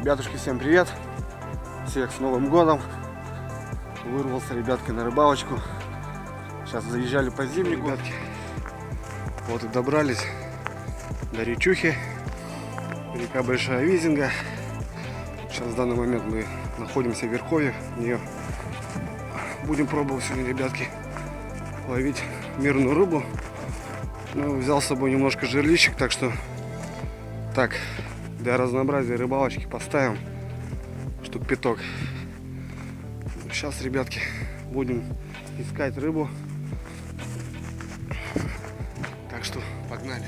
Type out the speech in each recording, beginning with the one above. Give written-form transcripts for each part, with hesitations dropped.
Ребятушки, всем привет! Всех с Новым годом! Вырвался, ребятки, на рыбалочку. Сейчас заезжали по зимнику. Ребятки, вот и добрались до речухи. Река Большая Визинга. Сейчас в данный момент мы находимся в верховье. В нее будем пробовать сегодня, ребятки, ловить мирную рыбу. Ну, взял с собой немножко жерлищик, так что так, для разнообразия рыбалочки поставим штук 5. Сейчас, ребятки, будем искать рыбу. Так что погнали.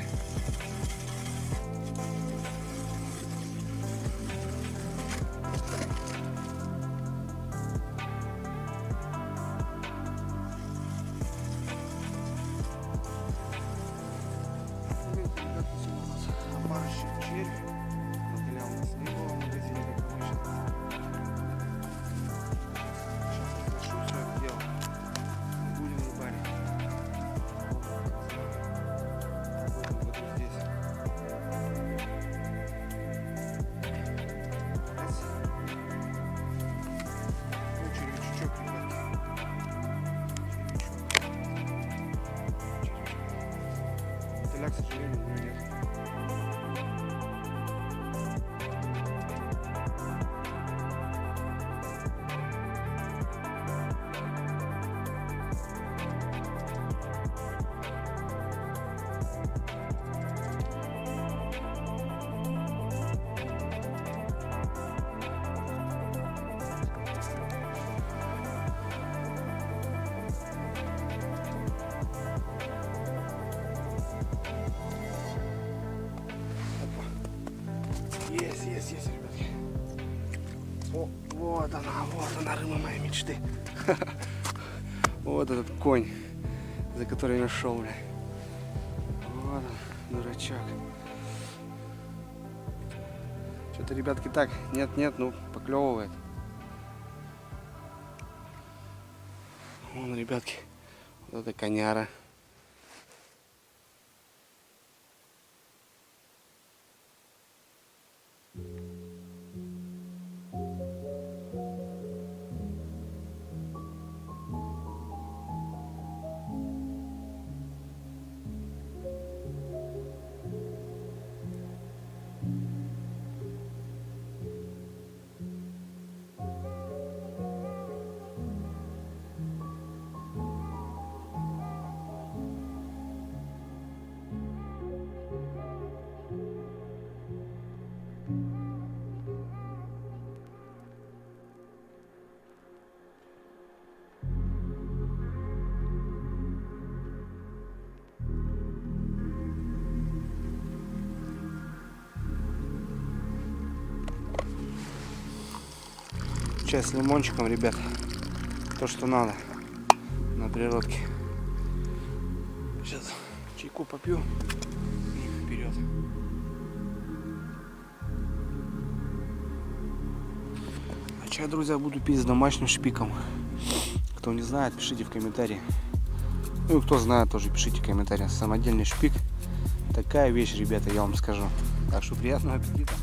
К сожалению, у меня нет. Есть, ребятки. О, вот она, рыба моей мечты. Вот этот конь, за который я шел, бля. Вот он, дурачок. Что-то, ребятки, так, нет, ну, поклевывает. Вон, ребятки, вот это коняра. Чай с лимончиком, ребят. То, что надо на природке. Сейчас чайку попью и вперед. А чай, друзья, буду пить с домашним шпиком. Кто не знает, пишите в комментарии. Ну и кто знает, тоже пишите в комментариях. Самодельный шпик. Такая вещь, ребята, я вам скажу. Так что приятного аппетита.